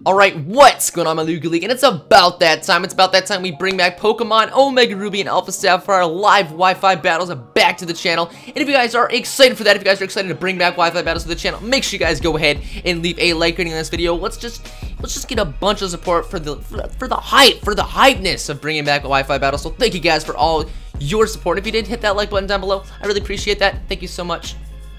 Alright, what's going on, my League? And it's about that time. It's about that time we bring back Pokemon Omega Ruby and Alpha Sapphire live Wi-Fi battles back to the channel. And if you guys are excited for that, if you guys are excited to bring back Wi-Fi battles to the channel, make sure you guys go ahead and leave a like rating on this video. Let's just get a bunch of support for the hypeness of bringing back Wi-Fi battles. So thank you guys for all your support. If you did, hit that like button down below. I really appreciate that. Thank you so much.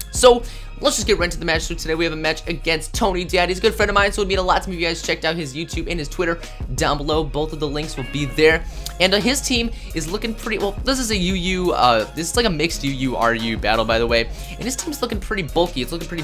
So let's just get right into the match. So today we have a match against TonyDaddi. He's a good friend of mine, so it would mean a lot to me if you guys checked out his YouTube and his Twitter down below. Both of the links will be there. And his team is looking pretty well. This is a this is like a mixed UU-RU battle, by the way. And his team's looking pretty bulky. It's looking pretty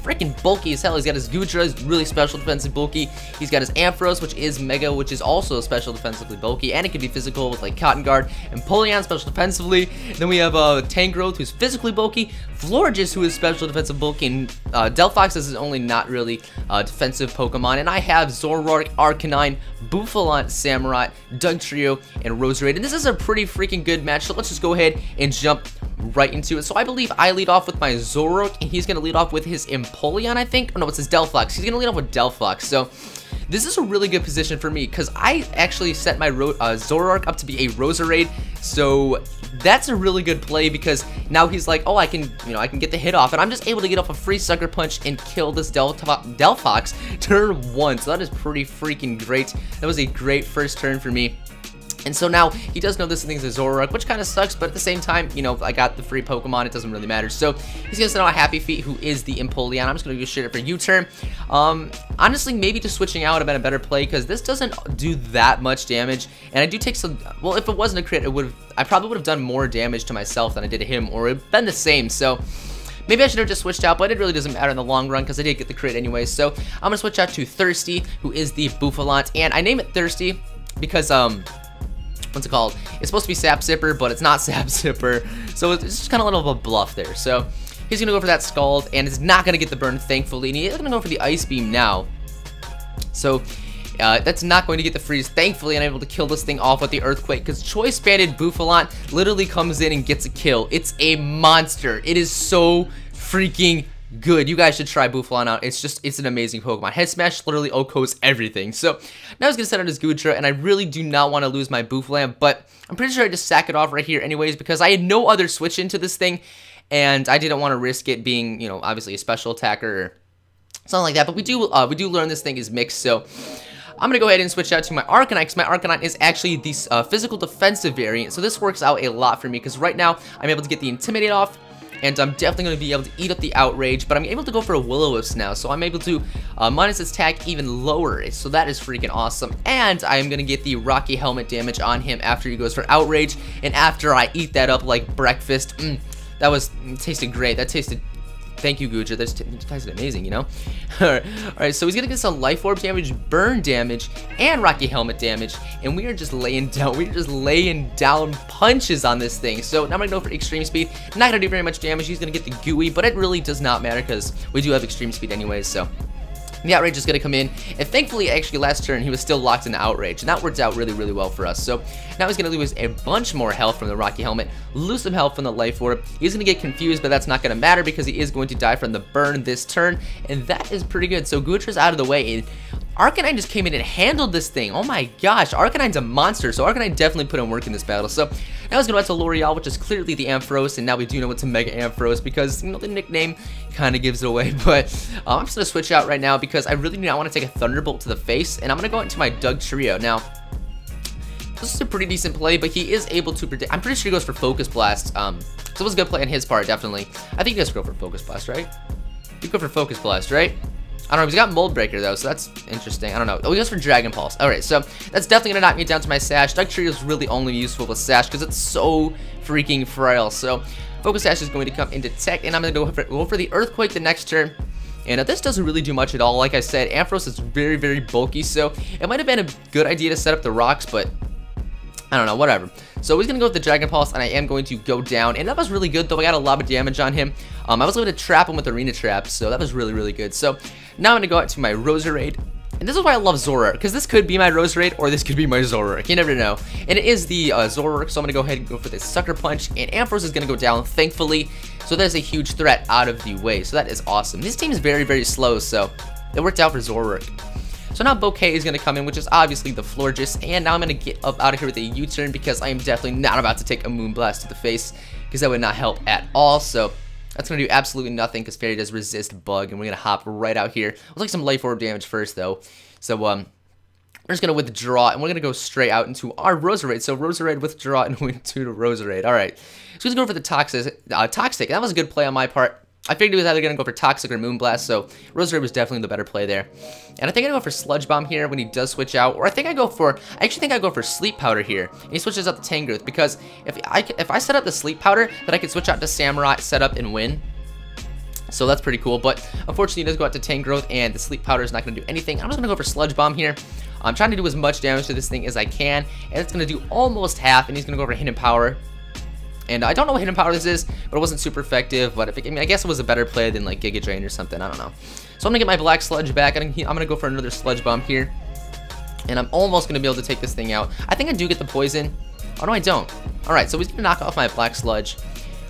freaking bulky as hell. He's got his Goodra, he's really special defensive bulky. He's got his Ampharos, which is Mega, which is also special defensively bulky, and it can be physical with like Cotton Guard and Polion, special defensively. Then we have Tangrowth, who's physically bulky, Florges, who is special defensive bulky, and Delphox is his only not really defensive Pokemon. And I have Zoroark, Arcanine, Bouffalant, Samurott, Dugtrio, and Roserade. And this is a pretty freaking good match, so let's just go ahead and jump right into it. So I believe I lead off with my Zoroark, and he's going to lead off with his Empoleon, I think. Oh, no, it's his Delphox. He's going to lead off with Delphox. So this is a really good position for me, because I actually set my Zoroark up to be a Roserade. So that's a really good play, because now he's like, oh, I can get the hit off, and I'm just able to get off a free Sucker Punch and kill this Delphox turn 1. So that is pretty freaking great. That was a great first turn for me. And so now he does know this thing's a Zoroark, which kind of sucks, but at the same time, you know, I got the free Pokemon, it doesn't really matter. So he's going to send out a Happy Feet, who is the Empoleon. I'm just going to go straight up for U-turn. Honestly, maybe just switching out would have been a better play, because this doesn't do that much damage. And I do take some, well, if it wasn't a crit, I probably would have done more damage to myself than I did to him, or it would have been the same. So maybe I should have just switched out, but it really doesn't matter in the long run, because I did get the crit anyway. So I'm going to switch out to Thirsty, who is the Bouffalant. And I name it Thirsty because, what's it called? It's supposed to be Sap Sipper, but it's not Sap Sipper. So it's just kind of a little bit of a bluff there. So he's going to go for that Scald, and it's not going to get the burn, thankfully. And he's going to go for the Ice Beam now. So that's not going to get the freeze. Thankfully, I'm able to kill this thing off with the Earthquake, because Choice Banded Bouffalant literally comes in and gets a kill. It's a monster. It is so freaking good. You guys should try Bouffalant out. It's an amazing Pokemon. Head Smash literally OHKOs everything. So now he's going to set out his Goodra, and I really do not want to lose my Bouffalant, but I'm pretty sure I just sack it off right here anyways, because I had no other switch into this thing, and I didn't want to risk it being, you know, obviously a special attacker or something like that. But we do learn this thing is mixed, so I'm going to go ahead and switch out to my Arcanine, because my Arcanine is actually the physical defensive variant, so this works out a lot for me, because right now I'm able to get the Intimidate off, and I'm definitely going to be able to eat up the Outrage, but I'm able to go for a Will-O-Wisp now, so I'm able to minus its attack even lower, so that is freaking awesome. And I'm going to get the Rocky Helmet damage on him after he goes for Outrage, and after I eat that up like breakfast. It tasted great. That tasted, thank you, Goodra. That tasted amazing, you know? Alright, so he's going to get some Life Orb damage, Burn damage, and Rocky Helmet damage, and we are just laying down punches on this thing. So now I'm going to go for Extreme Speed. Not going to do very much damage. He's going to get the Gooey, but it really does not matter, because we do have Extreme Speed anyways, so the Outrage is going to come in, and thankfully, actually, last turn, he was still locked into Outrage, and that worked out really, really well for us. So now he's going to lose a bunch more health from the Rocky Helmet, lose some health from the Life Orb. He's going to get confused, but that's not going to matter, because he is going to die from the Burn this turn, and that is pretty good. So Goodra's out of the way, and Arcanine just came in and handled this thing. Oh my gosh, Arcanine's a monster, so Arcanine definitely put in work in this battle. So now he's going to go out to L'Oreal, which is clearly the Ampharos, and now we do know it's a Mega Ampharos, because, you know, the nickname kind of gives it away. But I'm just going to switch out right now, because I really do not want to take a Thunderbolt to the face, and I'm going to go into my Dugtrio. Now, this is a pretty decent play, but he is able to predict. I'm pretty sure he goes for Focus Blast, so it was a good play on his part, definitely. I think he does go for Focus Blast, right? You go for Focus Blast, right? I don't know, he's got Mold Breaker though, so that's interesting. I don't know. Oh, he goes for Dragon Pulse. Alright, so that's definitely going to knock me down to my Sash. Dugtrio is really only useful with Sash, because it's so freaking frail. So Focus Sash is going to come into Tech, and I'm going to go for the Earthquake the next turn. And this doesn't really do much at all. Like I said, Ampharos is very, very bulky, so it might have been a good idea to set up the rocks, but I don't know, whatever. So he's going to go with the Dragon Pulse, and I am going to go down. And that was really good, though. I got a lot of damage on him. I was able to trap him with Arena Trap, so that was really, really good. So now I'm going to go out to my Roserade. And this is why I love Zoroark, because this could be my Roserade, or this could be my Zoroark. You never know. And it is the Zoroark, so I'm going to go ahead and go for this Sucker Punch. And Ampharos is going to go down, thankfully. So there's a huge threat out of the way. So that is awesome. This team is very, very slow, so it worked out for Zoroark. So now Bouquet is going to come in, which is obviously the Florges, and now I'm going to get up out of here with a U-turn because I am definitely not about to take a Moonblast to the face because that would not help at all. So that's going to do absolutely nothing because Fairy does resist Bug, and we're going to hop right out here. We'll take some Life Orb damage first, though. So, we're just going to withdraw, and we're going to go straight out into our Roserade. So, Roserade, withdraw, and win 2 to Roserade. Alright. So, he's going for the Toxic. That was a good play on my part. I figured he was either going to go for Toxic or Moonblast, so Roserade was definitely the better play there. And I think I go for Sludge Bomb here when he does switch out, or I actually think I go for Sleep Powder here, and he switches out the Tangrowth, because if I set up the Sleep Powder, then I could switch out to Samurai, set up, and win. So that's pretty cool, but unfortunately he does go out to Tangrowth, and the Sleep Powder is not going to do anything. I'm just going to go for Sludge Bomb here. I'm trying to do as much damage to this thing as I can, and it's going to do almost half, and he's going to go for Hidden Power. And I don't know what Hidden Power this is, but it wasn't super effective. But I guess it was a better play than like Giga Drain or something. I don't know. So I'm gonna get my Black Sludge back. I'm gonna go for another Sludge Bomb here, and I'm almost gonna be able to take this thing out. I think I do get the poison. Oh no, I don't. All right, so he's gonna knock off my Black Sludge,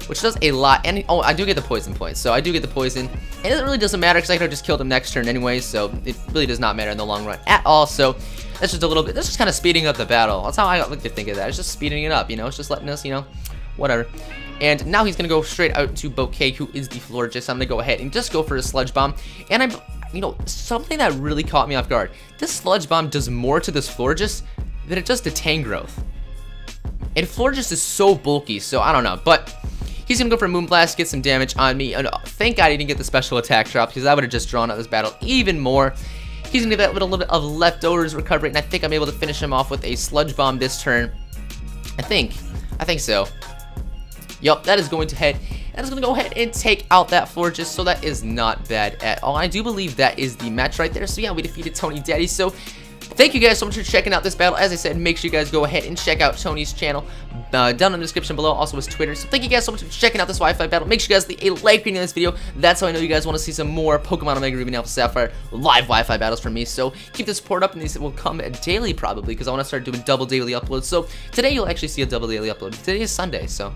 which does a lot. And oh, I do get the poison points. So I do get the poison, and it really doesn't matter because I could have just killed him next turn anyway. So it really does not matter in the long run at all. So that's just a little bit. That's just kind of speeding up the battle. That's how I like to think of that. It's just speeding it up. You know, it's just letting us, you know, whatever. And now he's going to go straight out to Bouquet, who is the Florges. I'm going to go ahead and just go for a Sludge Bomb. And you know, something that really caught me off guard. This Sludge Bomb does more to this Florges than it does to Tangrowth. And Florges is so bulky, so I don't know. But he's going to go for a Moonblast, get some damage on me. And thank God he didn't get the special attack drop, because I would have just drawn out this battle even more. He's going to get that little bit of leftovers recovery, and I think I'm able to finish him off with a Sludge Bomb this turn. I think so. Yup, that is going to go ahead and take out that Florges, so that is not bad at all. I do believe that is the match right there. So yeah, we defeated TonyDaddi. So thank you guys so much for checking out this battle. As I said, make sure you guys go ahead and check out Tony's channel down in the description below, also his Twitter. So thank you guys so much for checking out this Wi-Fi battle. Make sure you guys leave a like rating on this video. That's how I know you guys want to see some more Pokemon Omega Ruby and Alpha Sapphire live Wi-Fi battles from me. So keep the support up, and these will come daily probably, because I want to start doing double daily uploads. So today you'll actually see a double daily upload. Today is Sunday, so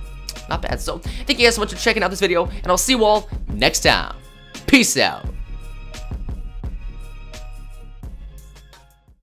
not bad. So thank you guys so much for checking out this video, and I'll see you all next time. Peace out.